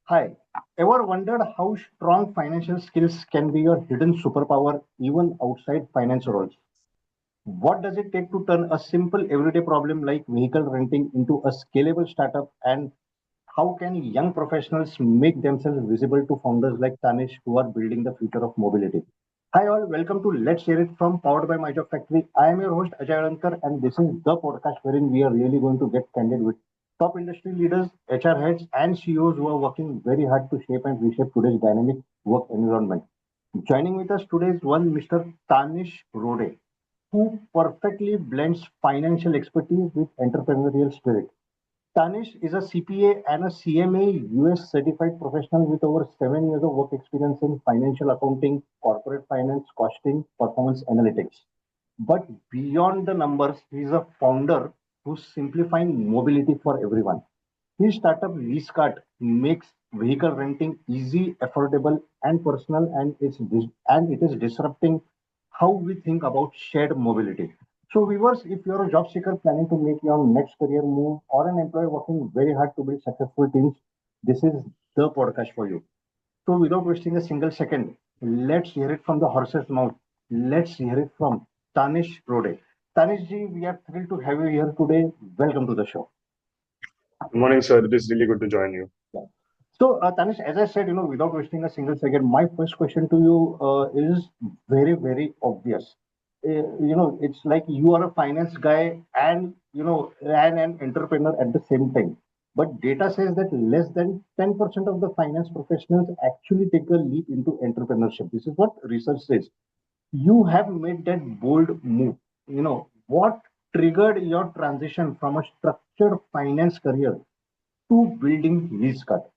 Hi, ever wondered how strong financial skills can be your hidden superpower even outside finance roles? What does it take to turn a simple everyday problem like vehicle renting into a scalable startup? And how can young professionals make themselves visible to founders like Tanish who are building the future of mobility? Hi all, welcome to Let's Share It from Powered by My Job Factory. I am your host Ajay Alankar, and this is the podcast wherein we are really going to get candid with top industry leaders, HR heads, and CEOs who are working very hard to shape and reshape today's dynamic work environment. Joining with us today is one Mr. Tanish Rodye, who perfectly blends financial expertise with entrepreneurial spirit. Tanish is a CPA and a CMA US certified professional with over 7 years of work experience in financial accounting, corporate finance, costing, performance analytics. But beyond the numbers, he is a founder who's simplifying mobility for everyone. His startup Leazkart makes vehicle renting easy, affordable, and personal, and it is disrupting how we think about shared mobility. So, viewers, if you're a job seeker planning to make your next career move or an employee working very hard to build successful teams, this is the podcast for you. So, without wasting a single second, let's hear it from the horse's mouth. Let's hear it from Tanish Rode. Tanish ji, we are thrilled to have you here today. Welcome to the show. Good morning, sir. It is really good to join you. Yeah. So, Tanish, as I said, without wasting a single second, my first question to you is very, very obvious. It's like you are a finance guy and an entrepreneur at the same time. But data says that less than 10% of the finance professionals actually take a leap into entrepreneurship. This is what research says. You have made that bold move. What triggered your transition from a structured finance career to building lease cut?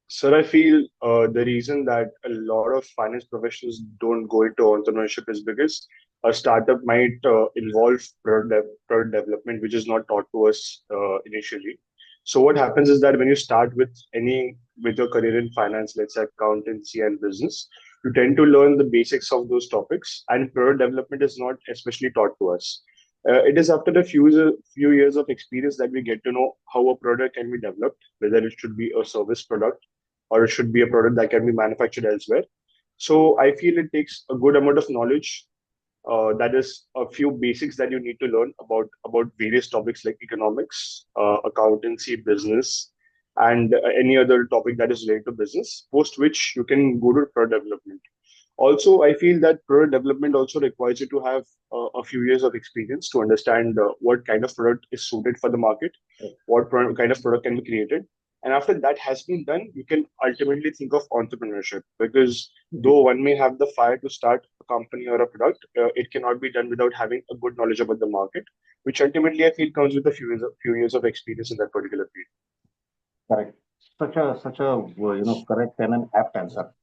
Sir, I feel the reason that a lot of finance professionals don't go into entrepreneurship is because a startup might involve product development, which is not taught to us initially. So what happens is that when you start with your career in finance, let's say accountancy and business, you tend to learn the basics of those topics, and product development is not especially taught to us. It is after a few years of experience that we get to know how a product can be developed, whether it should be a service product or it should be a product that can be manufactured elsewhere. So I feel it takes a good amount of knowledge. That is a few basics that you need to learn about various topics like economics, accountancy, business, and any other topic that is related to business. Post which you can go to product development. Also, I feel that product development also requires you to have a few years of experience to understand what kind of product is suited for the market, kind of product can be created. And after that has been done, you can ultimately think of entrepreneurship because though one may have the fire to start a company or a product, it cannot be done without having a good knowledge about the market, which ultimately I feel comes with a few years of experience in that particular field. Correct. Such a correct and an apt answer.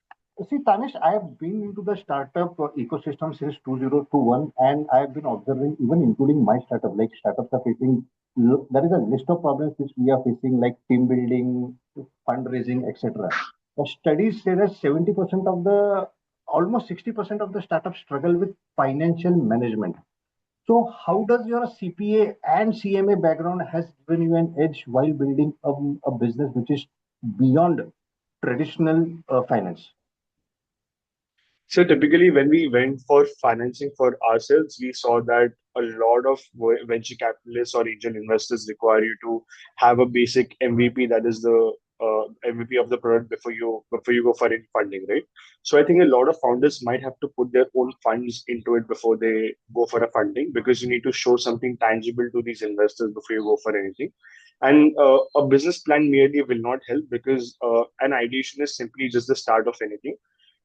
See, Tanish, I have been into the startup ecosystem since 2021, and I have been observing, even including my startup, like startups are facing, there is a list of problems which we are facing, like team building, fundraising, etc. The studies say that 70% of the, almost 60% of the startups struggle with financial management. So, how does your CPA and CMA background has given you an edge while building a business which is beyond traditional finance? So typically, when we went for financing for ourselves, we saw that a lot of venture capitalists or angel investors require you to have a basic MVP, that is the MVP of the product before you go for any funding, right? So I think a lot of founders might have to put their own funds into it before they go for a funding because you need to show something tangible to these investors before you go for anything. And a business plan merely will not help because an ideation is simply just the start of anything.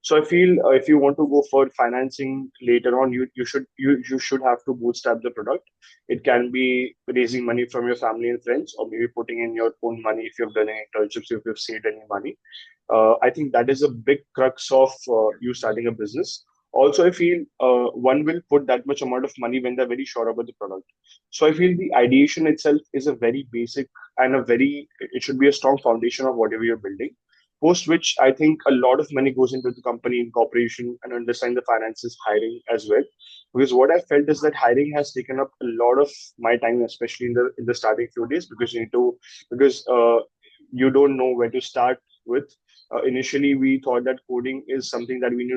So I feel if you want to go for financing later on, you should have to bootstrap the product. It can be raising money from your family and friends, or maybe putting in your own money if you've done any internships, if you've saved any money. I think that is a big crux of you starting a business. Also, I feel one will put that much amount of money when they're very sure about the product. So I feel the ideation itself is a very basic and it should be a strong foundation of whatever you're building. Post which I think a lot of money goes into the company incorporation and understand the finances, hiring as well. Because what I felt is that hiring has taken up a lot of my time, especially in the starting few days, because you need to because you don't know where to start with. Initially, we thought that coding is something that we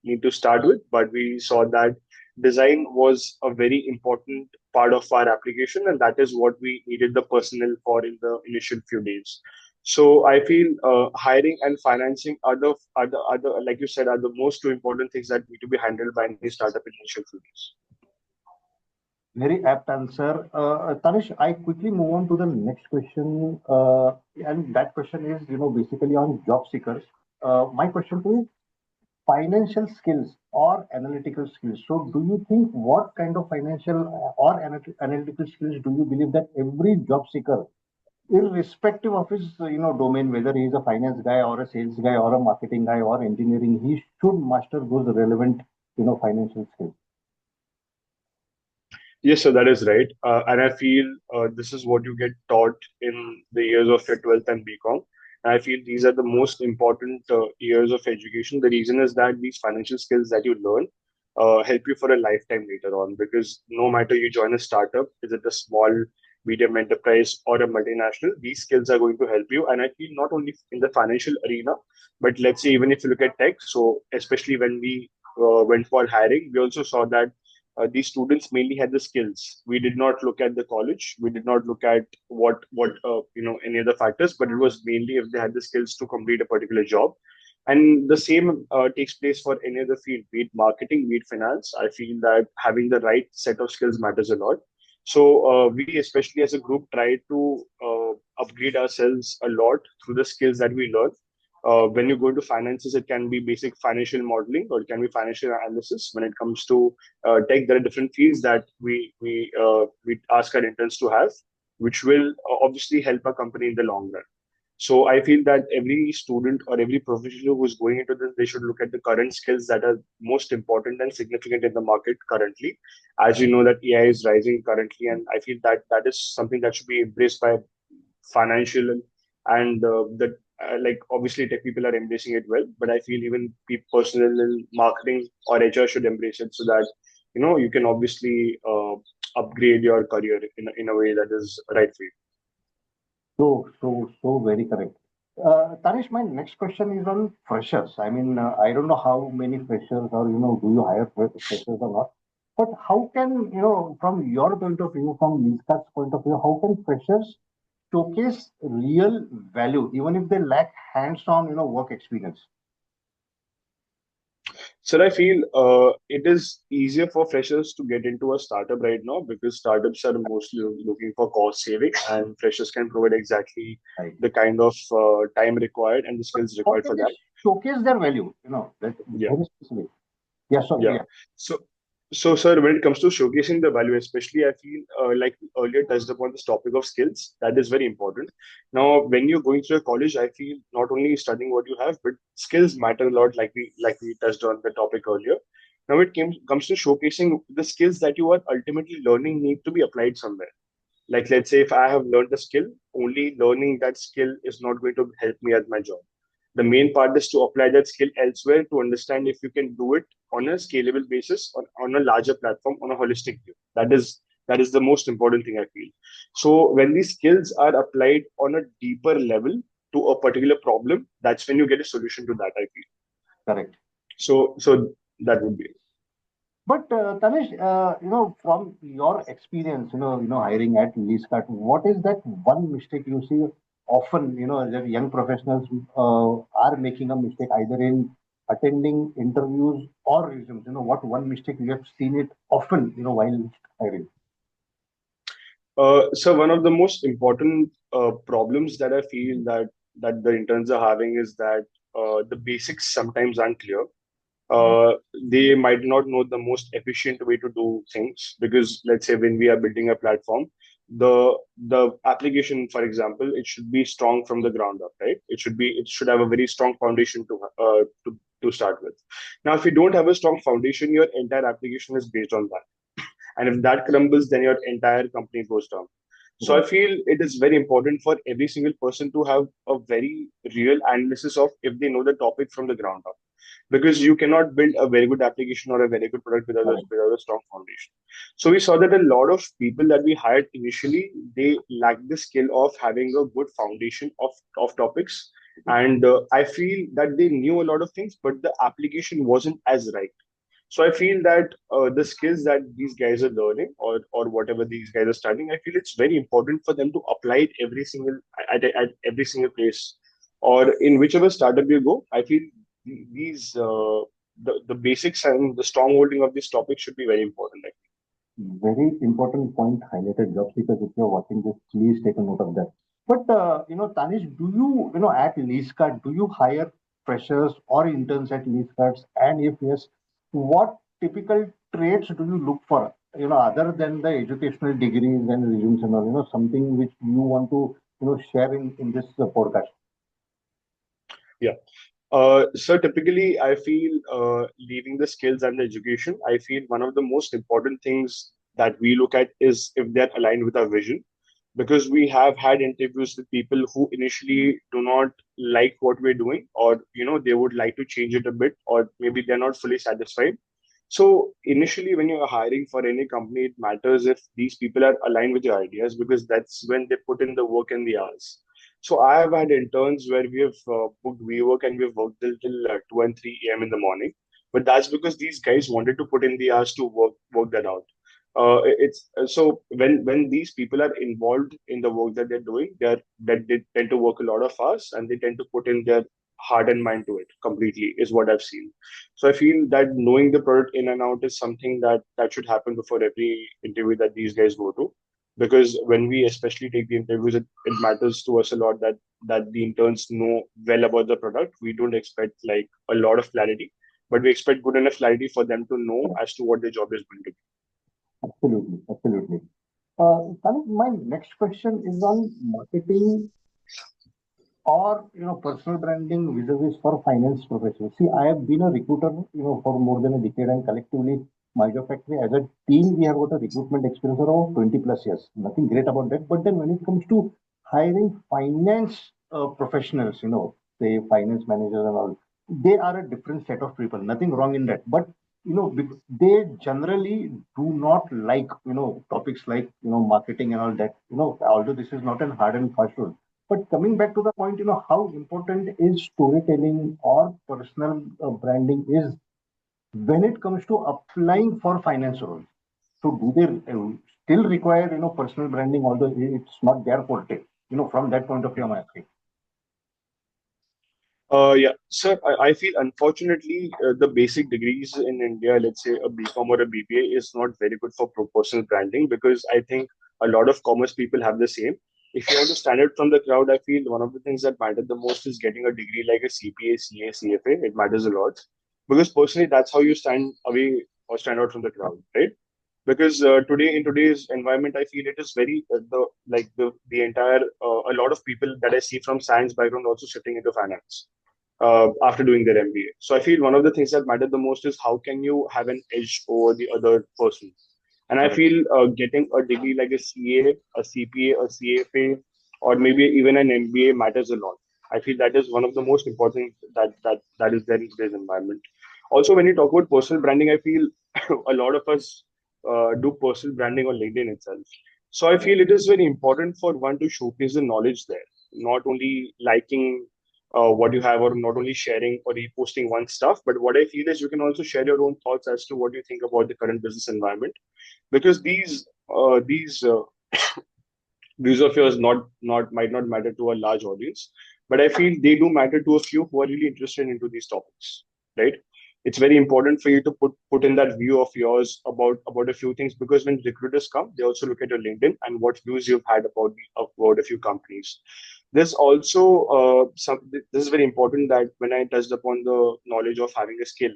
need to start with, but we saw that design was a very important part of our application, and that is what we needed the personnel for in the initial few days. So I feel hiring and financing are the like you said, are the most two important things that need to be handled by any startup in initial few days. Very apt answer. Tanish, I quickly move on to the next question. And that question is, basically on job seekers. My question to you, financial skills or analytical skills. So do you think what kind of financial or analytical skills do you believe that every job seeker, irrespective of his, domain, whether he is a finance guy or a sales guy or a marketing guy or engineering, he should master those relevant, financial skills? Yes, so that is right. And I feel this is what you get taught in the years of your 12th and BCom. And I feel these are the most important years of education. The reason is that these financial skills that you learn help you for a lifetime later on. Because no matter you join a startup, is it a small, medium enterprise or a multinational, these skills are going to help you. And I feel not only in the financial arena, but let's say even if you look at tech, so especially when we went for hiring, we also saw that these students mainly had the skills. We did not look at the college. We did not look at what any other factors, but it was mainly if they had the skills to complete a particular job. And the same takes place for any other field, be it marketing, be it finance. I feel that having the right set of skills matters a lot. So we, especially as a group, try to upgrade ourselves a lot through the skills that we learn. When you go into finances, it can be basic financial modeling or it can be financial analysis. When it comes to tech, there are different fields that we ask our interns to have, which will obviously help a company in the long run. So I feel that every student or every professional who is going into this, they should look at the current skills that are most important and significant in the market currently. As you know, that AI is rising currently, and I feel that that is something that should be embraced by financial and the like obviously tech people are embracing it well, but I feel even personnel in marketing or HR should embrace it so that you can obviously upgrade your career in a way that is right for you. So very correct. Tanish, my next question is on freshers. I mean, I don't know how many freshers or, do you hire freshers or not? But how can, from your point of view, from Leazkart's point of view, how can freshers showcase real value, even if they lack hands-on, work experience? So I feel it is easier for freshers to get into a startup right now because startups are mostly looking for cost saving, and freshers can provide exactly Right. the kind of time required and the But skills how required can for they that. showcase their value, that Yeah. very specific? Yeah, so, Yeah. yeah. So, sir, when it comes to showcasing the value, especially, I feel like we earlier touched upon this topic of skills. That is very important. Now, when you're going through a college, I feel not only studying what you have, but skills matter a lot. Like we touched on the topic earlier. Now, comes to showcasing the skills that you are ultimately learning need to be applied somewhere. Like, let's say if I have learned a skill, only learning that skill is not going to help me at my job. The main part is to apply that skill elsewhere to understand if you can do it on a scalable basis on a larger platform on a holistic view. That is the most important thing I feel. So when these skills are applied on a deeper level to a particular problem, that's when you get a solution to that, I feel. Correct. So that would be it. But Tanish, from your experience, hiring at Leazkart, what is that one mistake you see often, that young professionals are making a mistake either in attending interviews or resumes? What one mistake you have seen it often, while hiring? So one of the most important problems that I feel that the interns are having is that the basics sometimes aren't clear. uh, they might not know the most efficient way to do things because let's say when we are building a platform, the application, for example, it should be strong from the ground up, right? It should have a very strong foundation to start with. Now if you don't have a strong foundation, your entire application is based on that, and if that crumbles, then your entire company goes down. So I Right. feel it is very important for every single person to have a very real analysis of if they know the topic from the ground up. because you cannot build a very good application or a very good product without a strong foundation. So we saw that a lot of people that we hired initially, they lacked the skill of having a good foundation of topics. And I feel that they knew a lot of things, but the application wasn't as right. So I feel that the skills that these guys are learning, or whatever these guys are studying, I feel it's very important for them to apply it at every single place, or in whichever startup you go. I feel these the basics and the strong holding of this topic should be very important. Like, Very important point highlighted, job seekers. If you're watching this, please take a note of that. But Tanish, do you at Leazkart, do you hire freshers or interns at Leazkarts? And if yes, what typical traits do you look for? Other than the educational degrees and resumes and all, something which you want to share in this podcast. yeah. So typically, I feel leaving the skills and the education, I feel one of the most important things that we look at is if they're aligned with our vision. Because we have had interviews with people who initially do not like what we're doing, or they would like to change it a bit, or maybe they're not fully satisfied. So initially, when you're hiring for any company, it matters if these people are aligned with your ideas, because that's when they put in the work and the hours. So I have had interns where we have booked WeWork and we've worked till 2 and 3 a.m. in the morning. But that's because these guys wanted to put in the hours to work that out. It's so when these people are involved in the work that they're doing, they tend to work a lot of hours, and they tend to put in their heart and mind to it completely, is what I've seen. So I feel that knowing the product in and out is something that should happen before every interview that these guys go to. Because when we especially take the interviews, it matters to us a lot that the interns know well about the product. We don't expect like a lot of clarity, but we expect good enough clarity for them to know as to what their job is going to be. Absolutely, absolutely. Tanish, my next question is on marketing or personal branding vis-a-vis for finance professionals. See, I have been a recruiter for more than a decade, and collectively Micro Factory as a team we have got a recruitment experience of around 20 plus years. Nothing great about that, but then when it comes to hiring finance professionals, say finance managers and all, they are a different set of people. Nothing wrong in that, but they generally do not like topics like marketing and all that. Although this is not an hard and fast rule, but coming back to the point, how important is storytelling or personal branding is when it comes to applying for finance roles. So do they still require, personal branding, although it's not their forte? From that point of view, I'm asking. Yeah, sir, I feel unfortunately the basic degrees in India, let's say a BCom or a BBA, is not very good for personal branding, because I think a lot of commerce people have the same. If you want to stand out from the crowd, I feel one of the things that matter the most is getting a degree like a CPA, CA, CFA. It matters a lot, because personally, that's how you stand away or stand out from the crowd, right? Because today, in today's environment, I feel it is very the entire a lot of people that I see from science background also shifting into finance after doing their MBA. So I feel one of the things that matter the most is how can you have an edge over the other person. And I Correct. feel getting a degree like a CA, a CPA, a CFA, or maybe even an MBA matters a lot. I feel that is one of the most important that is there in today's environment. Also, when you talk about personal branding, I feel a lot of us do personal branding on LinkedIn itself. So I feel it is very important for one to showcase the knowledge there, not only liking what you have, or not only sharing or reposting one stuff, but what I feel is you can also share your own thoughts as to what you think about the current business environment, because these views of yours not might not matter to a large audience, but I feel they do matter to a few who are really interested into these topics, right? It's very important for you to put in that view of yours about a few things, because when recruiters come, they also look at your LinkedIn and what views you've had about a few companies. There's also this is very important, that when I touched upon the knowledge of having a skill,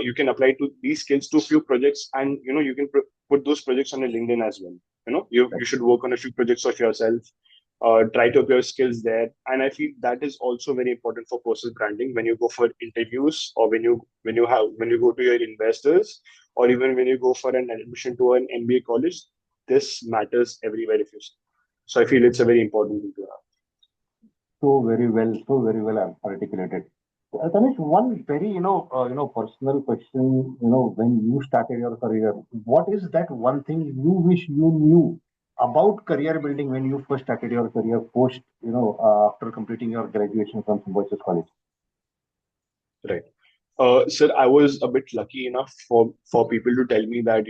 you can apply to these skills to few projects, and you can put those projects on your LinkedIn as well. You should work on a few projects of yourself, try to appear skills there. And I feel that is also very important for personal branding when you go for interviews, or when you go to your investors, or even when you go for an admission to an MBA college. This matters everywhere, if you see. So I feel it's a very important thing to have. So very well articulated. Tanish, one very personal question. When you started your career, what is that one thing you wish you knew about career building when you first started your career post, after completing your graduation from Symbiosis College? Right. Sir, I was a bit lucky enough for people to tell me that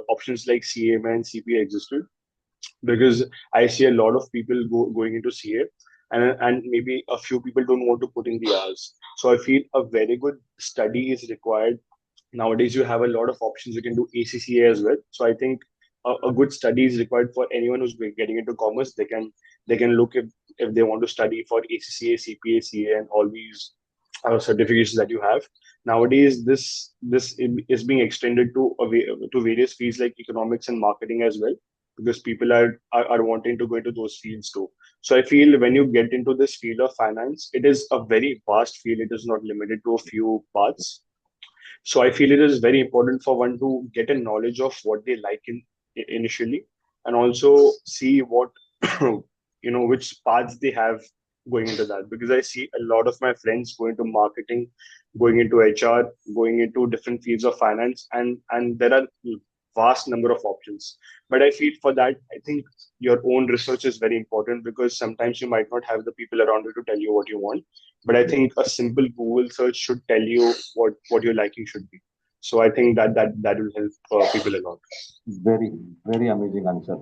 options like CMA and CPA existed, because I see a lot of people going into CA, and maybe a few people don't want to put in the hours. So I feel a very good study is required. Nowadays, you have a lot of options. You can do ACCA as well. So I think a good study is required for anyone who's getting into commerce. They can look if they want to study for ACCA, CPA, CA, and all these certifications that you have. Nowadays, this is being extended to various fields like economics and marketing as well, because people are wanting to go into those fields too. So I feel when you get into this field of finance, it is a very vast field. It is not limited to a few paths. So I feel it is very important for one to get a knowledge of what they like initially, and also see what which paths they have going into that. Because I see a lot of my friends going to marketing, going into HR, going into different fields of finance, and there are vast number of options. But I feel for that, I think your own research is very important, because sometimes you might not have the people around you to tell you what you want, but I think a simple Google search should tell you what your liking should be. So I think that will help people a lot. Very, very amazing answer.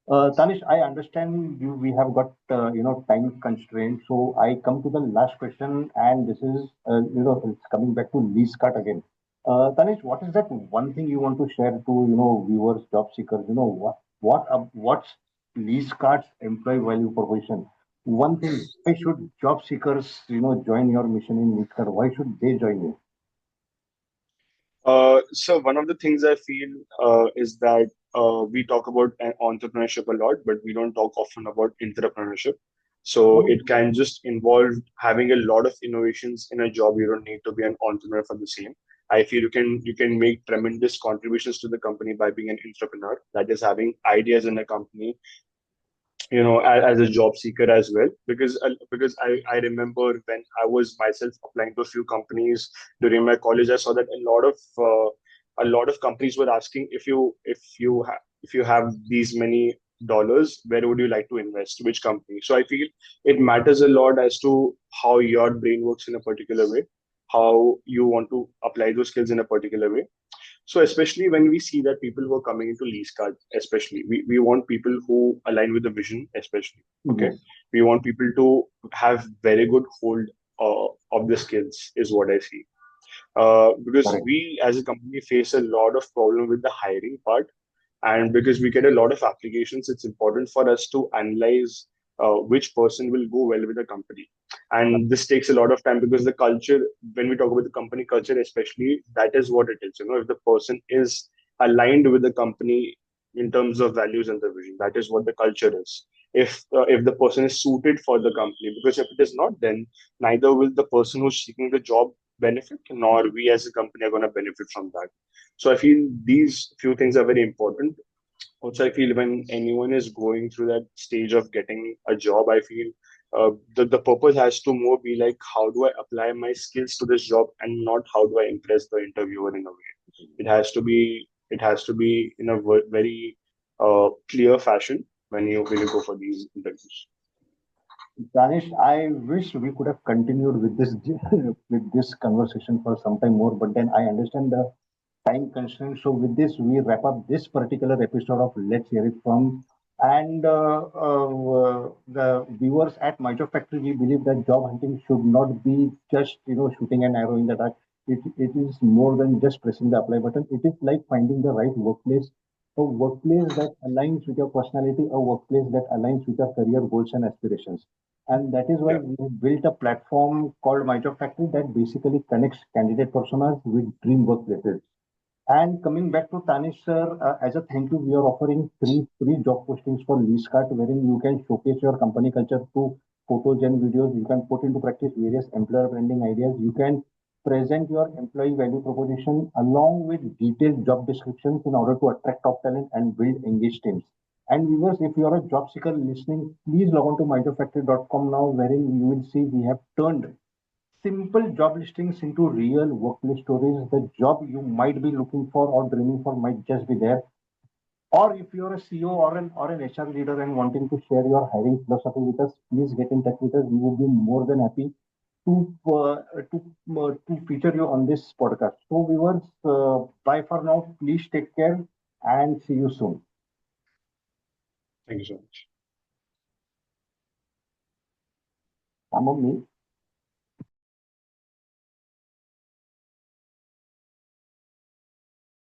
Tanish, I understand you. We have got time constraint, so I come to the last question, and this is it's coming back to Leazkart again. Tanish, what is that one thing you want to share to viewers, job seekers? What's Leazkart's employee value proposition? One thing. Why should job seekers join your mission in Leazkart? Why should they join you? So one of the things I feel is that we talk about entrepreneurship a lot, but we don't talk often about entrepreneurship. So Oh, it can just involve having a lot of innovations in a job. You don't need to be an entrepreneur for the same. I feel you can make tremendous contributions to the company by being an entrepreneur. That is having ideas in a company, as a job seeker as well, because I remember when I was myself applying to a few companies during my college. I saw that a lot of companies were asking, if you have these many dollars, where would you like to invest, which company. So I feel it matters a lot as to how your brain works in a particular way, how you want to apply those skills in a particular way. So especially when we see that people who are coming into Leazkart, especially, we want people who align with the vision, especially. Okay. yes, We want people to have very good hold of the skills, is what I see. Because correct. we as a company face a lot of problem with the hiring part, and because we get a lot of applications, it's important for us to analyze which person will go well with the company. And this takes a lot of time, because the culture, when we talk about the company culture especially, that is what it is. If the person is aligned with the company in terms of values and the vision, that is what the culture is. If the person is suited for the company, because if it is not, then neither will the person who's seeking the job benefit, nor we as a company are going to benefit from that. So I feel these few things are very important. Also, I feel when anyone is going through that stage of getting a job, I feel the purpose has to more be like, how do I apply my skills to this job, and not how do I impress the interviewer in a way. It has to be in a very clear fashion when you go for these interviews. Danish, I wish we could have continued with this with this conversation for some time more, but then I understand the time constraint. So with this, we wrap up this particular episode of Let's Hear It From. And the viewers at Myjob Factory, we believe that job hunting should not be just shooting an arrow in the dark. It is more than just pressing the apply button. It is like finding the right workplace, a workplace that aligns with your personality, a workplace that aligns with your career goals and aspirations. And that is why Yeah. we have built a platform called MyJob Factory that basically connects candidate personas with dream workplaces. And coming back to Tanish sir, as a thank you, we are offering three free job postings for Leazkart, wherein you can showcase your company culture through photos and videos. You can put into practice various employer branding ideas. You can present your employee value proposition along with detailed job descriptions in order to attract top talent and build engaged teams. And viewers, if you are a job seeker listening, please log on to myjobfactory.com now, wherein you will see we have turned simple job listings into real workplace stories. The job you might be looking for or dreaming for might just be there. Or if you're a CEO or an HR leader and wanting to share your hiring philosophy with us, please get in touch with us. We would be more than happy to to feature you on this podcast. So viewers, bye for now. Please take care and see you soon. Thank you so much. I'm on me.